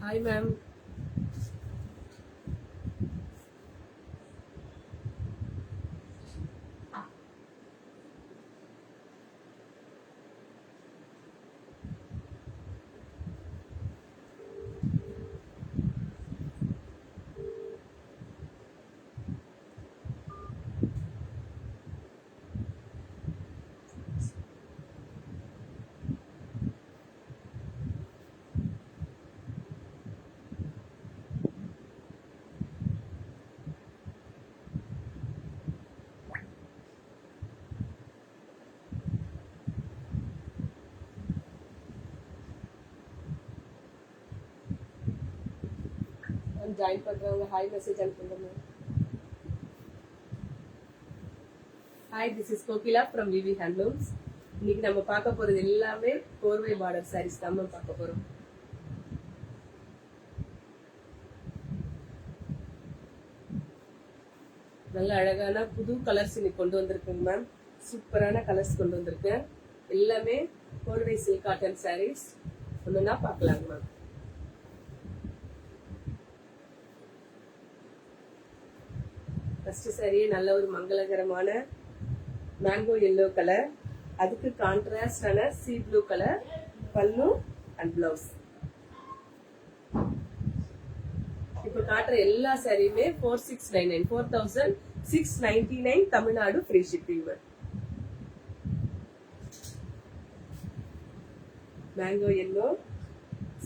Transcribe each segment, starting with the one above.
Hi, ma'am. I'm join பண்றவங்க hi message அனுப்புங்க. Hi, this is Kokila from VV handlooms. இன்னைக்கு நம்ம பார்க்க போறது எல்லாமே கோர்வை பார்டர் சாரீஸ் தான் நம்ம பார்க்க போறோம். நல்ல அழகான புது கலர்ஸ் இன்னைக்கு கொண்டு வந்திருக்குங்க மேம். சூப்பரான கலர்ஸ் கொண்டு வந்திருக்கேன். எல்லாமே கோர்வை சில்க் காட்டன் சாரீஸ். ஒன்றுனா பார்க்கலாங்க மேம். ஃபர்ஸ்ட் சாரியே நல்ல ஒரு மங்களகரமான மேங்கோ எல்லோ கலர், அதுக்கு கான்ட்ராஸ்டான sea blue colour pallu and blouse. இப்ப காட்டுற எல்லா சாரியுமே 4699 4699 Tamil Nadu free shipping. Mango yellow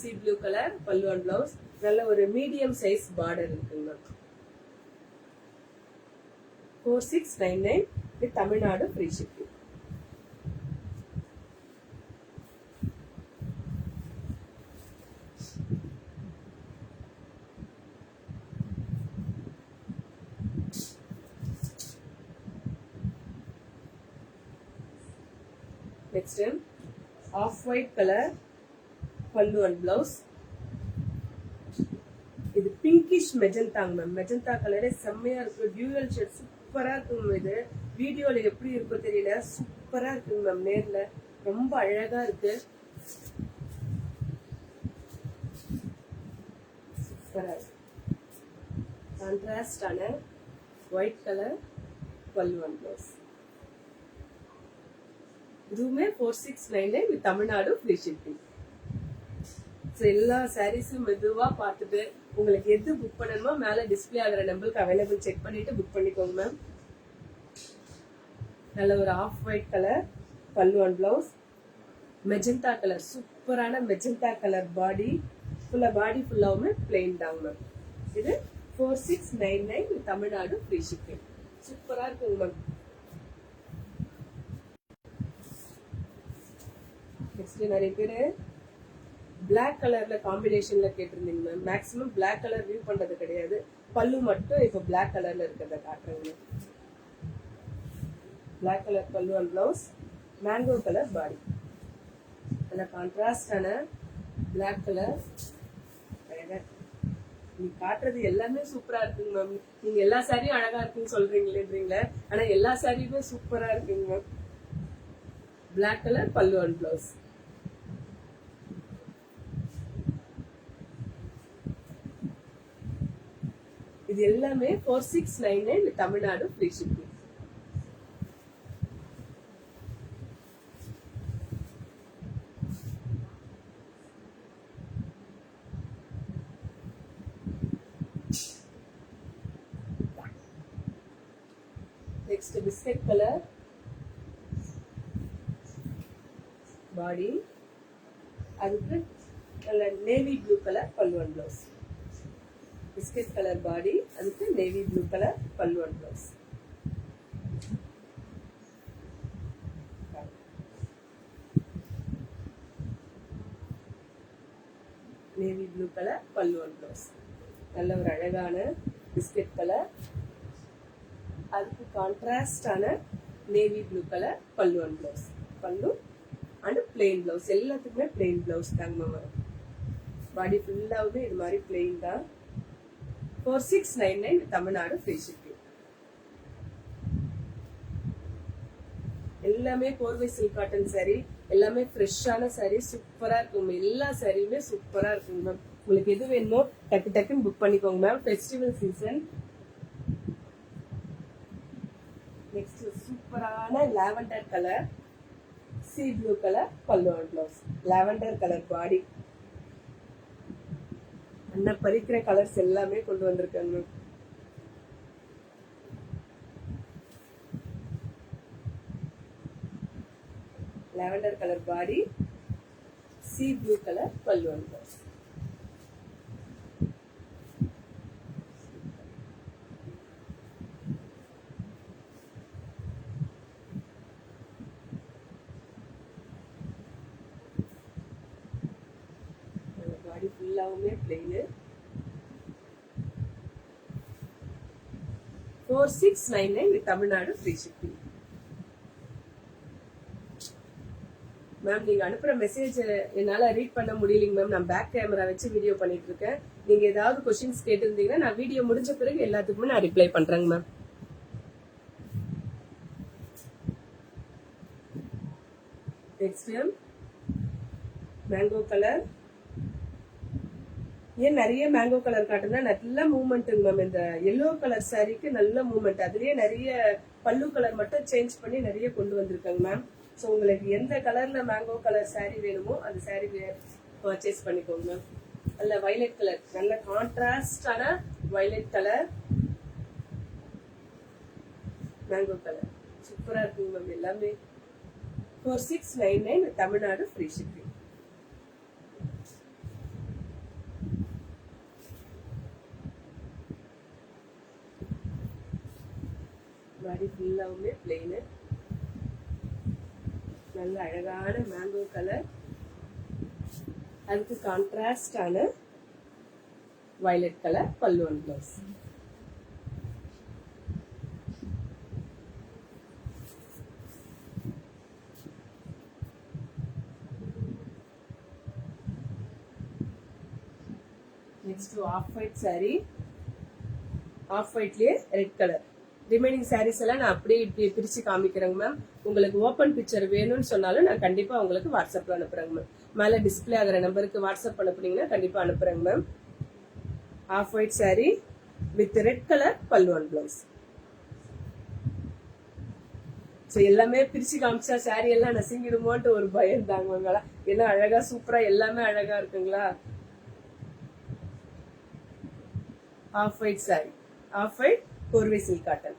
sea blue colour pallu and blouse. நல்ல ஒரு மீடியம் சைஸ் பார்டர் இருக்குங்க. 4699 with Tamil Nadu free shipping. Next off white colour pallu and blouse. இது பிங்கிஷ் மெஜந்தாங்க மேம். மெஜந்தா கலரே செம்மையா இருக்கு. டியூவல் ஷேட் சூப்பரா இருக்குங்க. இது வீடியோல எப்படி இருக்கோ தெரியல, சூப்பரா இருக்குங்க மேம். நேர்ல ரொம்ப அழகா இருக்கு. சூப்பரா இருக்கு. கான்ட்ராஸ்டான white colour pallu and blouse. இதுவுமே 4699 வித் தமிழ்நாடு ஃப்ரீ ஷிப்பிங். எல்லா சாரீஸும் மெதுவா பார்த்துட்டு உங்களுக்கு எது புக் பண்ணணுமோ மேல டிஸ்பிளே ஆகிற நம்பருக்கு அவைலபிள் செக் பண்ணிட்டு புக் பண்ணிக்கோங்க மேம். நல்ல ஒரு of white colour pallu and blouse. Magenta colour, சூப்பரான மெஜந்தா கலர் பாடி ஃபுல்லாவுமே பிளெயின் தாங்க மேம். இது 4699 தமிழ்நாடு ஃப்ரீ ஷிப்பிங். சூப்பரா இருக்குங்க மேம். நெக்ஸ்ட் நிறைய பேரு பிளாக் கலர்ல காம்பினேஷன்ல கேட்டிருந்தீங்க ma'am. Maximum black colour view பண்றது கிடையாது. பல்லு மட்டும் இப்போ பிளாக் கலர்ல இருக்கிறத காட்டுறேங்க. Black colour pallu and blouse, mango colour body. நல்ல கான்ட்ராஸ்டான பிளாக் கலர். நீ காட்டுறது எல்லாமே சூப்பரா இருக்குங்க மேம். நீங்க எல்லா சாரியும் அழகா இருக்குன்னு சொல்றீங்களேன்றீங்களே, ஆனா எல்லா சாரியுமே சூப்பரா இருக்குங்க ma'am. Black colour pallu and blouse. இது எல்லாமே 4699 Tamil Nadu free shipping. Next biscuit colour body, அதுக்கு நல்ல navy blue colour pallu and blouse. Biscuit colour body, அதுக்கு navy blue colour pallu and blouse. Navy blue colour pallu and blouse. நல்ல ஒரு அழகான பிஸ்கட் கலர், அதுக்கு கான்ட்ராஸ்டான navy blue colour pallu and blouse. பல்லு and plain blouse. எல்லாத்துக்குமே plain blouse தாங்க வரும். பாடி ஃபுல்லாவே இது மாதிரி பிளெயின் தான். 4699 தமிழ்நாடு ஃப்ரீ ஷிப்பிங். எல்லாமே கோர்வை சில்க் காட்டன் சாரி, எல்லாமே ஃப்ரெஷ்ஷான சாரி. சூப்பரா இருக்கும். எல்லா சாரியுமே சூப்பரா இருக்குங்க மேம். உங்களுக்கு எது வேணுமோ டக்கு டக்குன்னு புக் பண்ணிக்கோங்க மேம். Festival season. நெக்ஸ்ட் சூப்பரான lavender colour, sea blue colour pallu and blouse. Lavender colour body. என்ன பறிக்கிற கலர்ஸ் எல்லாமே கொண்டு வந்திருக்காங்க ma'am. Lavender colour body, sea blue colour pallu and blouse. Body ஃபுல்லாவுமே plain. 4699 with Tamil Nadu free shipping. Ma'am நீங்க அனுப்புற மெசேஜ் என்னால ரீட் பண்ண முடியலைங்க மேம். நான் பேக் கேமரா வச்சு வீடியோ பண்ணிட்டு இருக்கேன். நீங்க ஏதாவது கொஸ்டின்ஸ் கேட்டிருந்தீங்கன்னா நான் வீடியோ முடிஞ்ச பிறகு எல்லாத்துக்குமே நான் ரிப்ளை பண்றேங்க மேம். Next mango colour. ஏன் நிறைய மேங்கோ கலர் காட்டுனா நல்ல மூவ்மெண்ட்டுங்க மேம். இந்த எல்லோ கலர் சாரிக்கு நல்ல மூவ்மெண்ட். அதுலயே நிறைய பல்லு கலர் மட்டும் சேஞ்ச் பண்ணி நிறைய கொண்டு வந்திருக்காங்க மேம். ஸோ உங்களுக்கு எந்த கலர்ல மேங்கோ கலர் சாரி வேணுமோ அந்த சாரி பர்ச்சேஸ் பண்ணிக்கோங்க மேம். நல்ல வயலட் கலர், நல்ல கான்ட்ராஸ்டான வயலட் கலர் மேங்கோ கலர் சூப்பரா இருக்குங்க மேம். எல்லாமே 4699 தமிழ்நாடு ஃப்ரீ ஷிப்பிங். பாடி ஃபுல்லாவுமே பிளெயின். நல்ல அழகான மேங்கோ கலர், அதுக்கு கான்ட்ராஸ்டான violet colour pallu and blouse. Next off white sari. Off ஒயிட்லயே ரெட் கலர். ரிமைனிங் சாரீஸ் எல்லாம் நான் அப்படியே இப்படி பிரிச்சு காமிக்கிறேங்க மேம். உங்களுக்கு ஓப்பன் பிக்சர் வேணும்னு சொன்னாலும் நான் கண்டிப்பா உங்களுக்கு வாட்ஸ்அப்ல அனுப்புறேங்க மேம். மேல டிஸ்பிளே ஆகிற நம்பருக்கு வாட்ஸ்அப் அனுப்புனீங்கன்னா கண்டிப்பா அனுப்புறேங்க ma'am. Off white sari with red colour pallu and blouse. So எல்லாமே பிரிச்சு காமிச்சா சாரி எல்லாம் நசிங்கிடுமோன்ட்டு ஒரு பயம் தாங்க. எல்லாம் அழகா சூப்பரா எல்லாமே அழகா இருக்குங்களா. Off white sari, off white korvai silk cotton.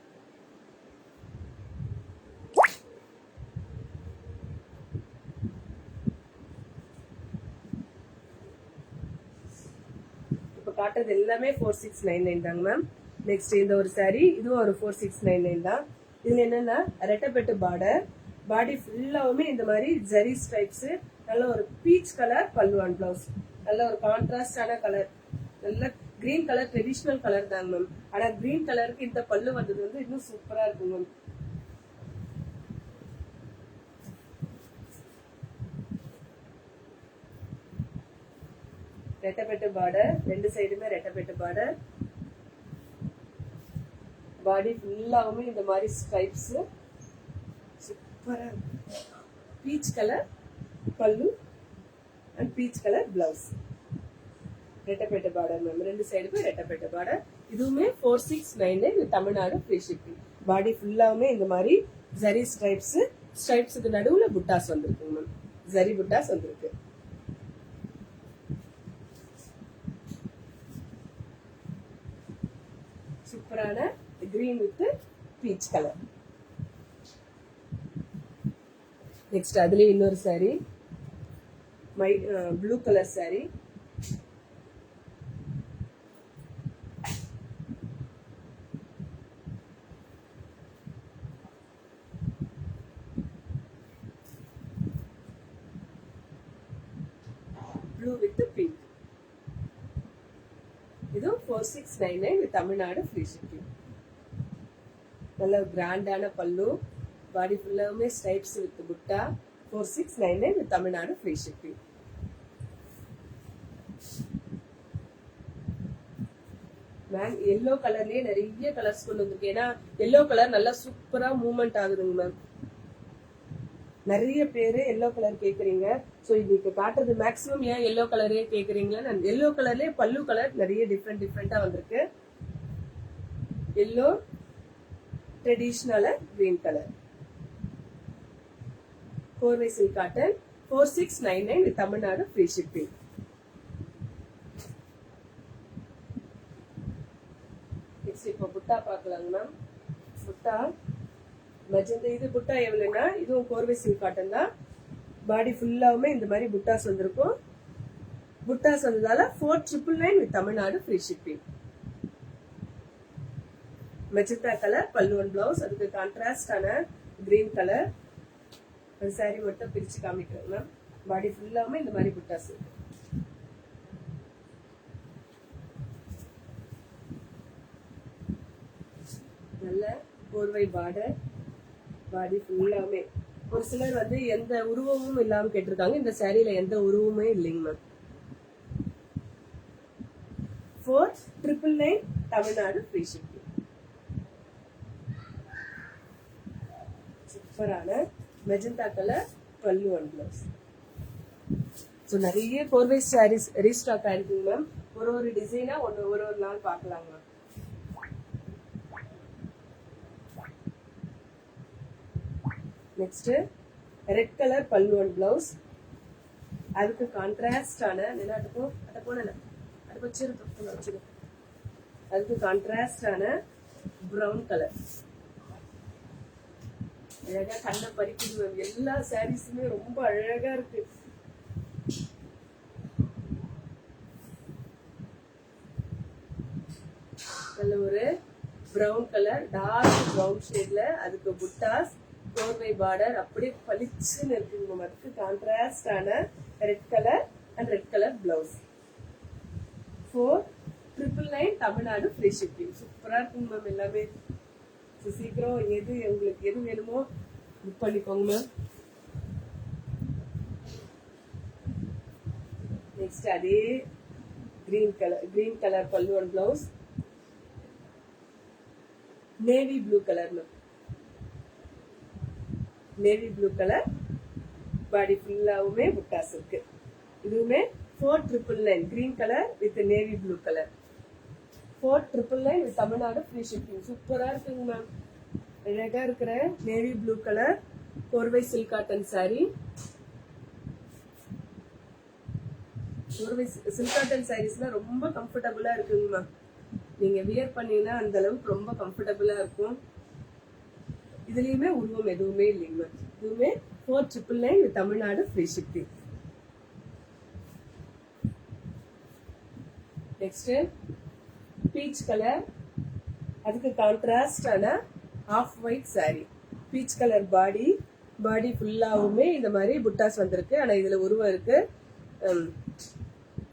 இப்ப காட்டுறது எல்லாமே 4699 தாங்க மேம். நெக்ஸ்ட் இந்த ஒரு சாரி, இதுவும் ஒரு 4699 தான். இதுல என்னன்னா ரெட்டப்பெட்டு பார்டர். பாடி ஃபுல்லாவுமே இந்த மாதிரி ஜரி ஸ்ட்ரைப்ஸ். நல்ல ஒரு beach colour pallu and blouse. நல்ல ஒரு கான்ட்ராஸ்டான கலர். நல்ல கிரீன் கலர் ட்ரெடிஷனல் கலர் தாங்க மேம். ஆனா கிரீன் கலருக்கு இந்த பல்லு வந்தது வந்து இன்னும் சூப்பரா இருக்கும் மேம். ரெட்டப்பெட்டு பார்டர், ரெண்டு சைடுமே ரெட்டப்பெட்டு பார்டர். பாடி ஃபுல்லாவுமே இந்த மாதிரி ஸ்ட்ரைப்ஸ் சூப்பரா. Peach colour pallu and peach colour blouse. Rettapettai border ma'am. ரெண்டு சைடுக்கும் ரெட்டப்பேட்டை பார்டர். இதுவுமே 4699 தமிழ்நாடு ஃப்ரீ ஷிப்பிங். பாடி ஃபுல்லாவுமே இந்த மாதிரி ஜரி ஸ்ட்ரைப்ஸ். ஸ்ட்ரைப்ஸுக்கு நடுவுல புட்டாஸ் வந்திருக்கு மேம். ஜரி புட்டாஸ் வந்திருக்கு. சூப்பரான green with peach colour. Next அதுலயே இன்னொரு sorry, blue colour sorry. Blue with pink. இது 4699 தமிழ்நாடு ஃப்ரீ ஷிப்பிங். நல்ல கிராண்டான பல்லு. பாடி ஃபுல்லாவுமே stripes with butta. 4699 Tamil Nadu free shipping. Ma'am yellow கலர்லயே நிறைய கலர்ஸ் கொண்டு வந்திருக்கு. ஏன்னா எல்லோ கலர் நல்லா சூப்பரா மூவ்மெண்ட் ஆகுதுங்க மேம். நிறைய பேர் எல்லோ கலர் கேட்குறீங்க. ஸோ இன்னைக்கு காட்டுறது மேக்ஸிமம் ஏன் எல்லோ கலரே கேட்குறீங்களா? எல்லோ கலர்லேயே பல்லு கலர் நிறைய டிஃப்ரெண்ட்டாக வந்திருக்கு. Yellow traditional green colour korvai silk cotton 4699 with Tamil Nadu free shipping. Next இப்போ புட்டா பார்க்கலாங்க மேம். புட்டா மெஜந்தா, இது புட்டா எவ்வளோன்னா இதுவும் கோர்வை சில்க் காட்டன் தான். பாடி ஃபுல்லாவுமே இந்த மாதிரி புட்டாஸ் வந்திருக்கும். புட்டாஸ் வந்ததால 4999 with Tamil Nadu free shipping. Magenta colour pallu and blouse, அதுக்கு கான்ட்ராஸ்டான கிரீன் கலர். ஒரு சாரி மட்டும் பிரிச்சு காமிக்கிறேன் மேம். பாடி ஃபுல்லாவுமே இந்த மாதிரி புட்டாஸ் இருக்கு. நல்ல கோர்வை பார்டர், பாடி ஃபுல்லாவுமே. ஒரு சிலர் வந்து எந்த உருவமும் இல்லாம கேட்டிருக்காங்க. இந்த சாரியில எந்த உருவமே இல்லைங்க மேம். 4999 Tamil Nadu free shipping. சூப்பரான magenta colour pallu and blouse. So நிறைய கோர்வை சாரீஸ் ரீஸ்டாக் ஆயிருக்குங்க மேம். ஒரு டிசைனா ஒரு நாள் பார்க்கலாங்க ma'am. Next red colour pallu and blouse, அதுக்கு கான்ட்ராஸ்டான அதுக்கு கான்ட்ராஸ்டான பிரவுன் கலர். அழகா கண்ணை பறிக்குது. எல்லா சாரீஸுமே ரொம்ப அழகா இருக்கு. நல்ல ஒரு பிரவுன் கலர், டார்க் பிரவுன் ஷேட்ல, அதுக்கு புட்டாஸ், கோர்வை பார்டர் அப்படியே பளிச்சுன்னு இருக்குங்க. அதுக்கு கான்ட்ராஸ்டான red colour and red colour blouse. 4999 Tamil Nadu free shipping. சூப்பரா இருக்குங்க மேம் எல்லாமே. சீக்கிரம் உங்களுக்கு எது வேணுமோ புக் பண்ணிக்கோங்க மேம். நெக்ஸ்ட் அதே green colour pallu and blouse, navy blue colour ma'am. Navy blue colour, body ஃபுல்லாவுமே புட்டாஸ் இருக்கு. இதுவுமே 4999 green colour with navy blue colour. 4999 with Tamil Nadu free shipping. சூப்பரா இருக்குங்க மேம். அழகா இருக்கிற navy blue colour korvai silk cotton sari. Korvai silk cotton சாரீஸ்லாம் ரொம்ப கம்ஃபர்டபுளா இருக்குங்க மேம். நீங்க வியர் பண்ணீங்கன்னா அந்த அளவுக்கு ரொம்ப கம்ஃபர்டபுளா இருக்கும். இதுலயுமே உருவம் எதுவுமே இல்லைங்க மேம். இதுவுமே 4999 with Tamil Nadu free shipping. Next peach colour, அதுக்கு கான்ட்ராஸ்டான off white sari. Peach colour body ஃபுல்லாவுமே இந்த மாதிரி புட்டாஸ் வந்திருக்கு. ஆனா இதுல உருவம் இருக்கு.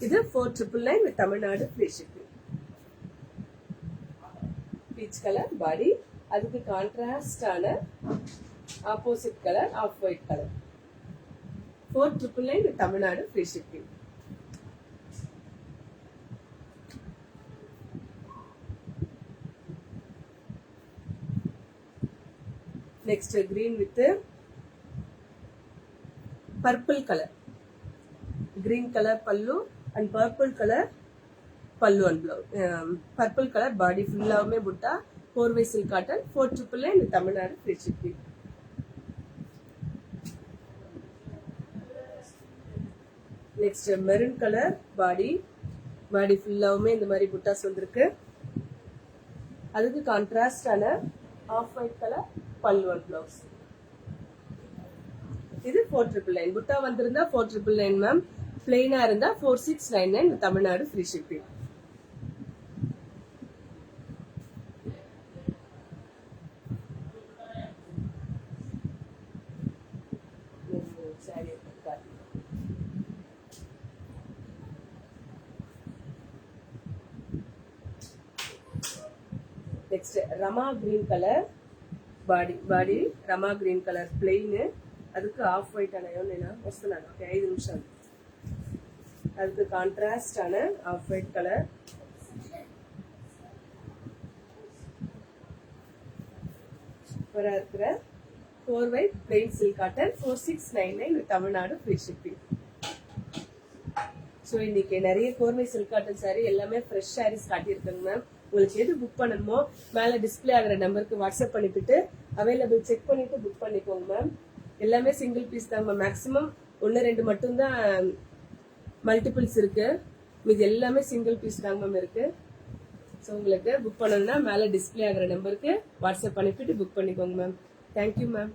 இது 4999 with Tamil Nadu free shipping. Peach colour body, அதுக்கு கான்ட்ராஸ்டான opposite colour off white colour. 4999 with Tamil Nadu free shipping. Next green with purple colour. Green colour pallu and purple colour pallu and blouse. Purple colour body ஃபுல்லாவுமே butta, korvai silk cotton 4999 with Tamil Nadu free shipping. Next maroon colour body ஃபுல்லாவுமே இந்த மாதிரி புட்டாஸ் வந்திருக்கு. அதுக்கு கான்ட்ராஸ்டான off white colour pallu and blouse. இது 4999. புட்டா வந்திருந்தா 4999 ma'am. பிளெயினா இருந்தா 4699 Tamil Nadu free shipping. Next rama green colour body rama green colour plain ಅದಕ್ಕೆ ಆಫ್ ವೈಟ್ ಅನ್ನ ಏನೇನಾ ವಸ್ತುನ 5 ನಿಮಿಷ ಅದಕ್ಕೆ ಕಾಂಟ್ರಾಸ್ಟ್ ಆன ಆಫ್ ವೈಟ್ ಕಲರ್ சூப்பரா இருக்கிற korvai plain silk cotton 4699 with Tamil Nadu free shipping. So இன்னைக்கு நிறைய கோர்வை சில்க் காட்டன் saree எல்லாமே ஃப்ரெஷ் சாரீஸ் காட்டியிருக்காங்க மேம். உங்களுக்கு எது புக் பண்ணணுமோ மேலே டிஸ்பிளே ஆகிற நம்பருக்கு வாட்ஸ்அப் பண்ணிவிட்டு அவைலபிள் செக் பண்ணிட்டு புக் பண்ணிக்கோங்க மேம். எல்லாமே சிங்கிள் பீஸ் தாங்க மேம். மேக்ஸிமம் 1-2 மட்டும்தான் மல்டிபிள்ஸ் இருக்கு. இது எல்லாமே சிங்கிள் பீஸ் தாங்க மேம் இருக்கு. ஸோ உங்களுக்கு புக் பண்ணணும்னா மேலே டிஸ்பிளே ஆகிற நம்பருக்கு வாட்ஸ்அப் பண்ணிவிட்டு புக் பண்ணிக்கோங்க மேம். Thank you ma'am.